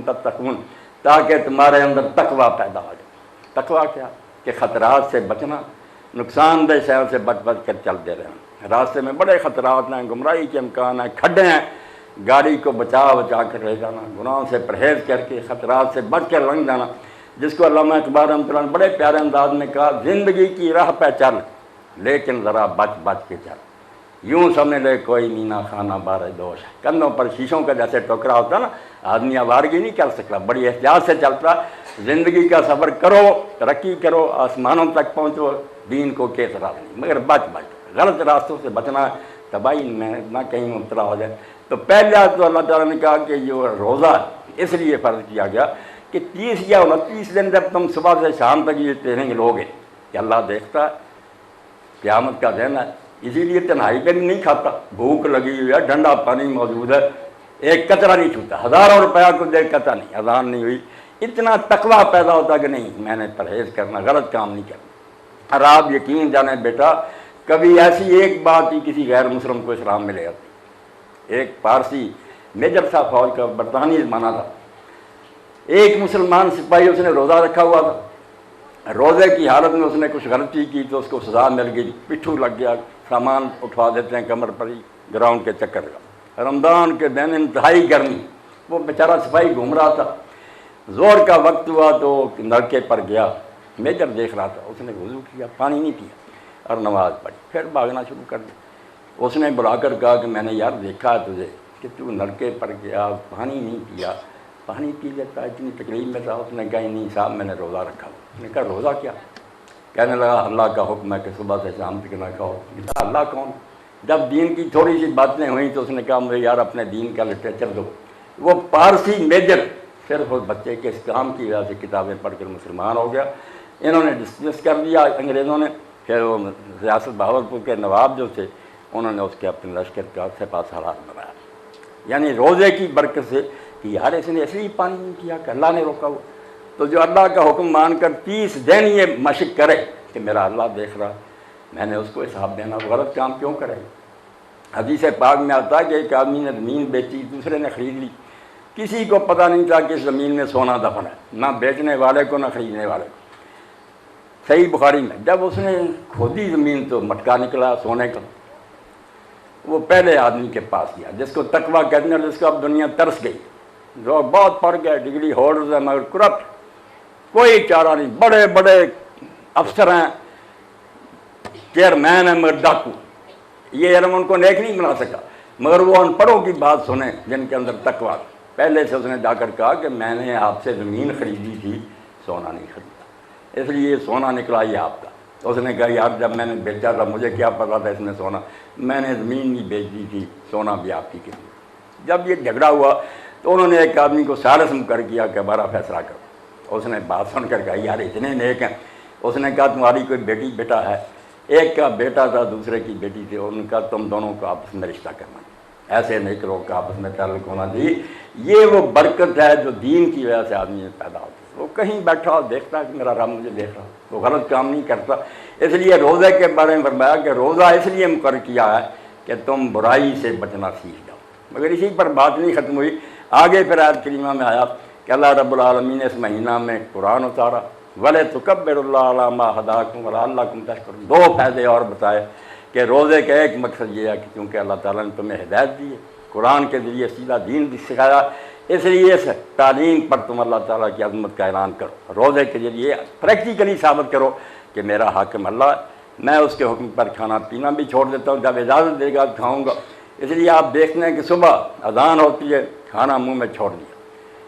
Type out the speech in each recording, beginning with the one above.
تتقون، تاکہ تمہارے اندر تقوی پیدا ہو جائے۔ تقوی کیا کہ خطرات سے بچنا، نقصان دہ شہر سے بچ کر چلتے رہنا۔ راستے میں بڑے خطرات ہیں، گمراہی کے امکان ہیں، کھڈے ہیں، گاڑی کو بچا کر لے جانا، گناہوں سے پرہیز کر کے خطرات سے بچ کر لنگ جانا، جس کو علامہ اقبال رحمۃ اللہ نے بڑے پیارے انداز میں کہا، زندگی کی راہ پہ چل لیکن ذرا بچ کے چل، یوں سمجھ لے کوئی مینا خانہ بارے دوش ہے۔ کندھوں پر شیشوں کا جیسے ٹوکرا ہوتا نا، آدمی آوارگی نہیں کر سکتا، بڑی احتیاط سے چلتا۔ زندگی کا سفر کرو، ترقی کرو، آسمانوں تک پہنچو، دین کو کے طرح نہیں، مگر بچ غلط راستوں سے بچنا، تباہی میں نہ کہیں مبتلا ہو جائے۔ تو پہلا تو اللہ تعالیٰ نے کہا کہ جو روزہ اس لیے فرض کیا گیا کہ 30 یا 29 دن جب تم صبح سے شام تک یہ ٹریننگ لوگے کہ اللہ دیکھتا ہے، قیامت کا دن ہے، اسی لیے تنہائی پہ بھی نہیں کھاتا، بھوک لگی ہوئی ہے، ٹھنڈا پانی موجود ہے، ایک قطرہ نہیں چھوتا، ہزاروں روپیہ کو دے قطع نہیں، اذان نہیں ہوئی، اتنا تقویٰ پیدا ہوتا کہ نہیں میں نے پرہیز کرنا، غلط کام نہیں کرنا۔ اور آپ یقین جانے بیٹا، کبھی ایسی ایک بات ہی کسی غیر مسلم کو اسلام میں لے آتی۔ ایک پارسی میجر تھا فوج کا، برطانوی زمانہ تھا، ایک مسلمان سپاہی اس نے روزہ رکھا ہوا تھا، روزے کی حالت میں اس نے کچھ غلطی کی تو اس کو سزا مل گئی، پٹھو لگ گیا، سامان اٹھوا دیتے ہیں کمر پر ہی، گراؤنڈ کے چکر کا۔ رمضان کے دن انتہائی گرمی، وہ بیچارہ سپاہی گھوم رہا تھا، زور کا وقت ہوا تو نلکے پر گیا، میجر دیکھ رہا تھا، اس نے وضو کیا، پانی نہیں پیا اور نماز پڑھی، پھر بھاگنا شروع کر دیا۔ اس نے بلا کر کہا کہ میں نے یار دیکھا ہے تجھے کہ تو نلکے پر گیا، پانی نہیں پیا، پانی پی لیتا، اتنی تکلیف میں تھا۔ اس نے کہا نہیں صاحب میں نے روزہ رکھا۔ اس نے کہا روزہ کیا؟ کہنے لگا اللہ کا حکم ہے کہ صبح سے شام تک نہ کھاؤ۔ اللہ کون؟ جب دین کی تھوڑی سی باتیں ہوئیں تو اس نے کہا مجھے یار اپنے دین کا لٹریچر دو۔ وہ پارسی میجر صرف اس بچے کے اس کام کی وجہ سے کتابیں پڑھ کر مسلمان ہو گیا۔ انہوں نے ڈسمس کر دیا انگریزوں نے، پھر وہ ریاست بہاولپور کے نواب جو تھے انہوں نے اس کے اپنے لشکر کا سپہ سالار بنایا۔ یعنی روزے کی برکت سے کہ یار اس نے اس لیے پانی نہیں کیا کہ اللہ نے روکا ہوا، تو جو اللہ کا حکم مان کر 30 دن یہ مشق کرے کہ میرا اللہ دیکھ رہا، میں نے اس کو حساب دینا، غلط کام کیوں کرے؟ حدیث پاک میں آتا ہے کہ ایک آدمی نے زمین بیچی، دوسرے نے خرید لی، کسی کو پتہ نہیں تھا کہ اس زمین میں سونا دفن ہے، نہ بیچنے والے کو نہ خریدنے والے کو۔ صحیح بخاری میں جب اس نے کھودی زمین تو مٹکا نکلا سونے کا۔ وہ پہلے آدمی کے پاس گیا جس کو تقویٰ کہتے ہیں، جس کو اب دنیا ترس گئی، جو بہت پڑھ گئے، ڈگری ہولڈرز ہیں مگر کرپٹ، کوئی چارہ نہیں، بڑے بڑے افسر ہیں، چیئرمین ہیں مگر ڈاکو، یہ علم ان کو نیک نہیں بنا سکا، مگر وہ ان پڑھوں کی بات سنیں جن کے اندر تقویٰ۔ پہلے سے اس نے جا کر کہا کہ میں نے آپ سے زمین خریدی تھی، سونا نہیں خریدا، اس لیے سونا نکلا یہ آپ کا۔ اس نے کہا یار جب میں نے بیچا تھا مجھے کیا پتا تھا اس میں سونا، میں نے زمین نہیں بیچ دی تھی، سونا بھی آپ کی کسی۔ جب یہ جھگڑا ہوا تو انہوں نے ایک آدمی کو ثالث مقرر کیا کہ ہمارا فیصلہ کرو۔ اس نے بات سن کر کہا یار اتنے نیک ہیں۔ اس نے کہا تمہاری کوئی بیٹی بیٹا ہے؟ ایک کا بیٹا تھا دوسرے کی بیٹی تھی، انہوں نے کہا تم دونوں کو آپس میں رشتہ کرنا، ایسے نہیں کرو کہ آپس میں تعلق ہونا چاہیے۔ یہ وہ برکت ہے جو دین کی وجہ سے آدمی میں پیدا ہوتی ہے۔ وہ کہیں بیٹھا ہو دیکھتا ہے کہ میرا رب مجھے دیکھ رہا، وہ غلط کام نہیں کرتا۔ اس لیے روزے کے بارے میں فرمایا کہ روزہ اس لیے مقرر کیا ہے کہ تم برائی سے بچنا سیکھ جاؤ۔ مگر اسی پر بات نہیں ختم ہوئی، آگے پھر آیت کریمہ میں آیا کہ اللہ رب العالمین نے اس مہینہ میں قرآن اتارا، وَلِتُكَبِّرُوا اللَّهَ عَلَىٰ مَا هَدَاكُمْ وَلَعَلَّكُمْ تَشْكُرُونَ۔ دو فائدے اور بتائے کہ روزے کا ایک مقصد یہ ہے کہ کیونکہ اللہ تعالیٰ نے تمہیں ہدایت دی ہے، قرآن کے ذریعے سیدھا دین بھی سکھایا، اس لیے اس تعلیم پر تم اللہ تعالیٰ کی عظمت کا اعلان کرو، روزے کے ذریعے پریکٹیکلی ثابت کرو کہ میرا حاکم اللہ ہے، میں اس کے حکم پر کھانا پینا بھی چھوڑ دیتا ہوں، جب اجازت دے گا کھاؤں گا۔ اس لیے آپ دیکھتے ہیں کہ صبح اذان ہوتی ہے کھانا منہ میں چھوڑ دیا،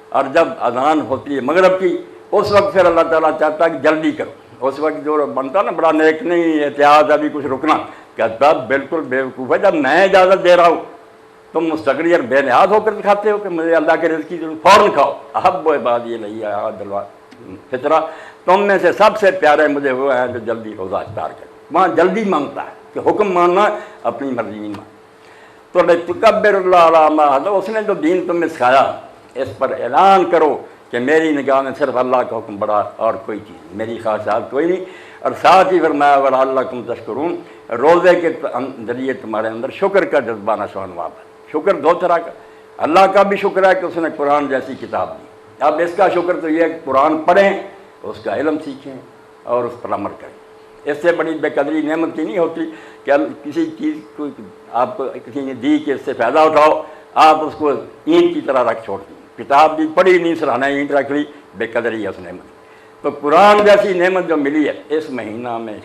اور جب اذان ہوتی ہے مغرب کی اس وقت پھر اللہ تعالیٰ چاہتا ہے کہ جلدی کرو۔ اس وقت جو بنتا نا بڑا نیک نہیں احتیاط ابھی کچھ رکنا، کہتا بالکل بیوقوف ہے، جب میں اجازت دے رہا ہوں تم مستقری اور بے نیاز ہو کر دکھاتے ہو کہ مجھے اللہ کے رزق کی ضرورت، فوراً کھاؤ۔ احب و عباد یہ نہیں ہے دلوا فطرہ، تم میں سے سب سے پیارے مجھے وہ ہیں جو جلدی روزہ افطار کرے۔ وہاں جلدی مانگتا ہے کہ حکم ماننا، اپنی مرضی نہیں ماننا۔ تو لِتُكَبِّرُوا اللَّهَ عَلَىٰ مَا هَدَاكُمْ، اس نے جو دین تمہیں سکھایا اس پر اعلان کرو کہ میری نگاہ میں صرف اللہ کا حکم بڑا، اور کوئی چیز نہیں، میری خواہشات کوئی نہیں۔ اور ساتھ ہی فرمایا وَلَعَلَّكُمْ تَشْكُرُونَ، روزے کے ذریعے تمہارے اندر شکر کا جذبہ نشو و نما ہے۔ شکر دو طرح کا، اللہ کا بھی شکر ہے کہ اس نے قرآن جیسی کتاب دی، اب اس کا شکر تو یہ ہے کہ قرآن پڑھیں، اس کا علم سیکھیں اور اس پر عمل کریں۔ اس سے بڑی بے قدری نعمت کی نہیں ہوتی کہ ہم کسی چیز کو آپ کو کسی نے دی کہ اس سے فائدہ اٹھاؤ، آپ اس کو اینٹ کی طرح رکھ چھوڑ دیں، کتاب بھی پڑھی نہیں، سراہنا اینٹ رکھ لی، بے قدری ہے اس نعمت۔ تو قرآن جیسی نعمت جو ملی ہے اس مہینہ میں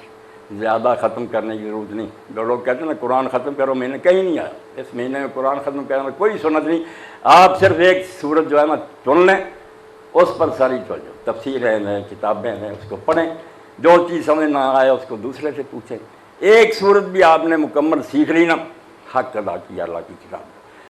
زیادہ ختم کرنے کی ضرورت نہیں۔ جو لوگ کہتے ہیں نا قرآن ختم کرو، مہینے کہیں نہیں آیا، اس مہینے میں قرآن ختم کرنے میں کوئی سنت نہیں۔ آپ صرف ایک سورت جو ہے نا چن لیں، اس پر ساری تفسیریں ہیں، کتابیں ہیں، اس کو پڑھیں، جو چیز سمجھ نہ آئے اس کو دوسرے سے پوچھیں۔ ایک سورت بھی آپ نے مکمل سیکھ لی نا، حق ادا کیا اللہ کی کتاب۔